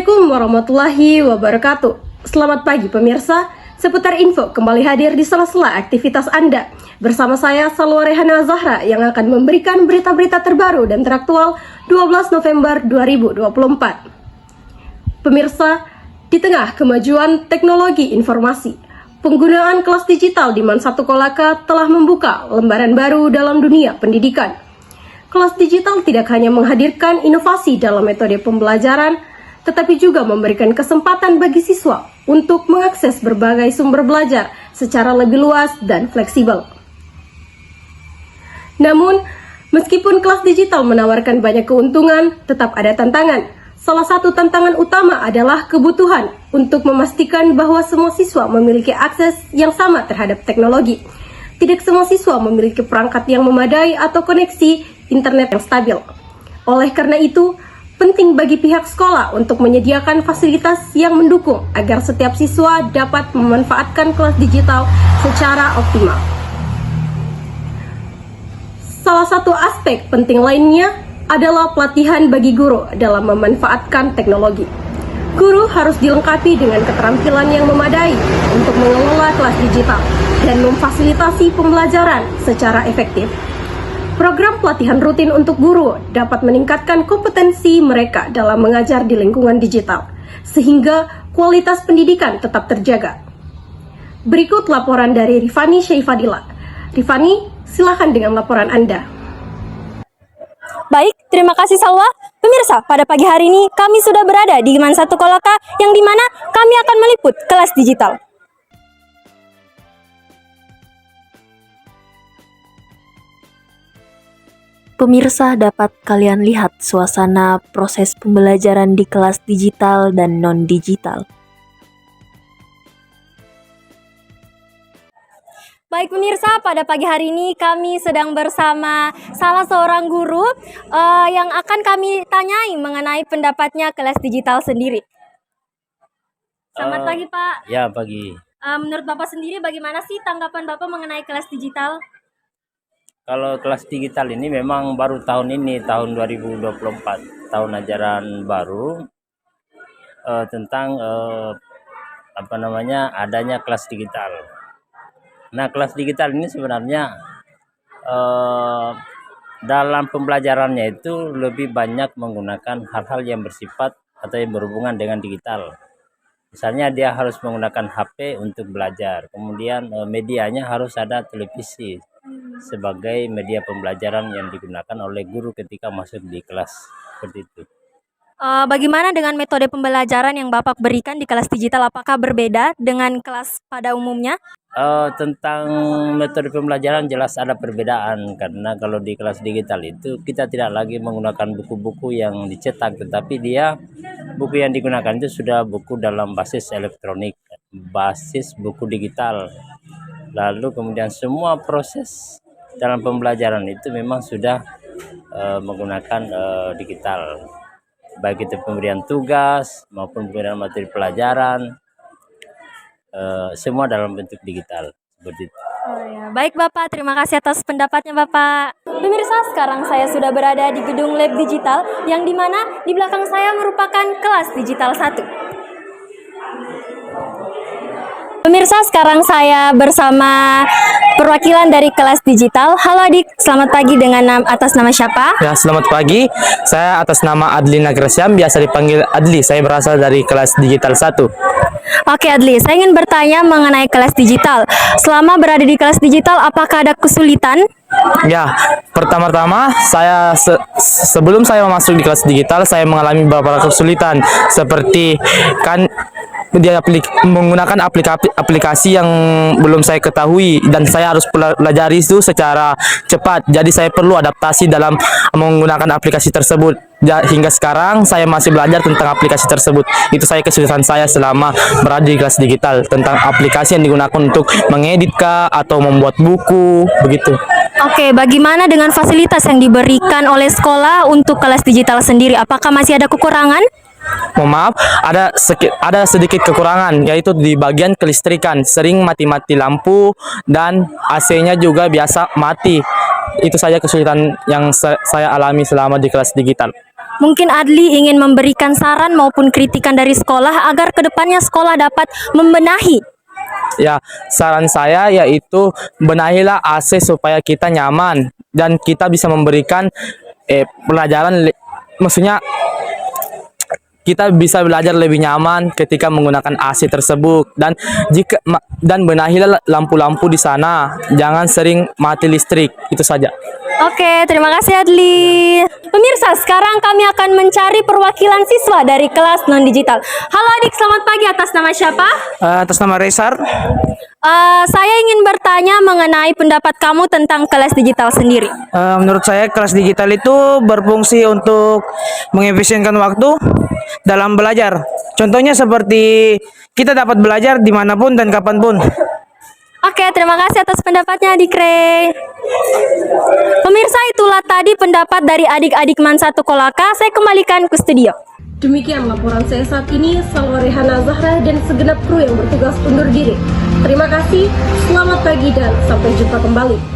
Assalamualaikum warahmatullahi wabarakatuh. Selamat pagi pemirsa, seputar info kembali hadir di sela-sela aktivitas Anda. Bersama saya Salwa Rehana Zahra yang akan memberikan berita-berita terbaru dan teraktual 12 November 2024. Pemirsa, di tengah kemajuan teknologi informasi, penggunaan kelas digital di Mansatu Kolaka telah membuka lembaran baru dalam dunia pendidikan. Kelas digital tidak hanya menghadirkan inovasi dalam metode pembelajaran, tetapi juga memberikan kesempatan bagi siswa untuk mengakses berbagai sumber belajar secara lebih luas dan fleksibel. Namun, meskipun kelas digital menawarkan banyak keuntungan, tetap ada tantangan. Salah satu tantangan utama adalah kebutuhan untuk memastikan bahwa semua siswa memiliki akses yang sama terhadap teknologi. Tidak semua siswa memiliki perangkat yang memadai atau koneksi internet yang stabil. Oleh karena itu, penting bagi pihak sekolah untuk menyediakan fasilitas yang mendukung agar setiap siswa dapat memanfaatkan kelas digital secara optimal. Salah satu aspek penting lainnya adalah pelatihan bagi guru dalam memanfaatkan teknologi. Guru harus dilengkapi dengan keterampilan yang memadai untuk mengelola kelas digital dan memfasilitasi pembelajaran secara efektif. Program pelatihan rutin untuk guru dapat meningkatkan kompetensi mereka dalam mengajar di lingkungan digital, sehingga kualitas pendidikan tetap terjaga. Berikut laporan dari Rifani Syaifadila. Rifani, silakan dengan laporan Anda. Baik, terima kasih Salwa. Pemirsa, pada pagi hari ini kami sudah berada di Mansatu Kolaka yang dimana kami akan meliput kelas digital. Pemirsa, dapat kalian lihat suasana proses pembelajaran di kelas digital dan non-digital. Baik pemirsa, pada pagi hari ini kami sedang bersama salah seorang guru yang akan kami tanyai mengenai pendapatnya kelas digital sendiri. Selamat pagi Pak. Ya, pagi. Menurut Bapak sendiri bagaimana sih tanggapan Bapak mengenai kelas digital? Kalau kelas digital ini memang baru tahun ini, tahun 2024, tahun ajaran baru tentang adanya kelas digital. Nah, kelas digital ini sebenarnya dalam pembelajarannya itu lebih banyak menggunakan hal-hal yang bersifat atau yang berhubungan dengan digital. Misalnya dia harus menggunakan HP untuk belajar, kemudian medianya harus ada televisi sebagai media pembelajaran yang digunakan oleh guru ketika masuk di kelas, seperti itu. Bagaimana dengan metode pembelajaran yang Bapak berikan di kelas digital? Apakah berbeda dengan kelas pada umumnya? Tentang metode pembelajaran jelas ada perbedaan, karena kalau di kelas digital itu kita tidak lagi menggunakan buku-buku yang dicetak, tetapi buku yang digunakan itu sudah buku dalam basis elektronik, basis buku digital. Lalu kemudian semua proses dalam pembelajaran itu memang sudah menggunakan digital, baik itu pemberian tugas maupun pemberian materi pelajaran, semua dalam bentuk digital, seperti itu. Oh ya, baik Bapak, terima kasih atas pendapatnya Bapak. Pemirsa, sekarang saya sudah berada di gedung lab digital yang dimana di belakang saya merupakan kelas digital 1. Pemirsa, sekarang saya bersama perwakilan dari kelas digital. Halo adik, selamat pagi, dengan atas nama siapa? Ya, selamat pagi. Saya atas nama Adli Nagrasyam, biasa dipanggil Adli. Saya berasal dari kelas digital 1. Oke Adli, saya ingin bertanya mengenai kelas digital. Selama berada di kelas digital, apakah ada kesulitan? Ya, pertama-tama sebelum saya masuk di kelas digital, saya mengalami beberapa kesulitan, seperti kan dia menggunakan aplikasi yang belum saya ketahui dan saya harus pelajari itu secara cepat. Jadi saya perlu adaptasi dalam menggunakan aplikasi tersebut. Hingga sekarang saya masih belajar tentang aplikasi tersebut. Itu kesulitan saya selama berada di kelas digital, tentang aplikasi yang digunakan untuk mengedit atau membuat buku, begitu. Oke, bagaimana dengan fasilitas yang diberikan oleh sekolah untuk kelas digital sendiri? Apakah masih ada kekurangan? Mohon maaf, ada sedikit kekurangan, yaitu di bagian kelistrikan, sering mati-mati lampu dan AC-nya juga biasa mati. Itu saja kesulitan yang saya alami selama di kelas digital. Mungkin Adli ingin memberikan saran maupun kritikan dari sekolah agar kedepannya sekolah dapat membenahi. Ya, saran saya yaitu benahilah AC supaya kita nyaman dan kita bisa memberikan pelajaran, maksudnya kita bisa belajar lebih nyaman ketika menggunakan AC tersebut, dan benahilah lampu-lampu di sana, jangan sering mati listrik. Itu saja. Oke, terima kasih Adli. Pemirsa, sekarang kami akan mencari perwakilan siswa dari kelas non-digital. Halo adik, selamat pagi. Atas nama siapa? Atas nama Resar, Saya ingin bertanya mengenai pendapat kamu tentang kelas digital sendiri. menurut saya kelas digital itu berfungsi untuk mengefisienkan waktu dalam belajar. Contohnya seperti kita dapat belajar dimanapun dan kapanpun. Oke, terima kasih atas pendapatnya Adik Rey. Pemirsa, itulah tadi pendapat dari adik-adik MAN 1 Kolaka. Saya kembalikan ke studio. Demikian laporan saya saat ini. Salwa Rehana Zahra dan segenap kru yang bertugas undur diri. Terima kasih, selamat pagi dan sampai jumpa kembali.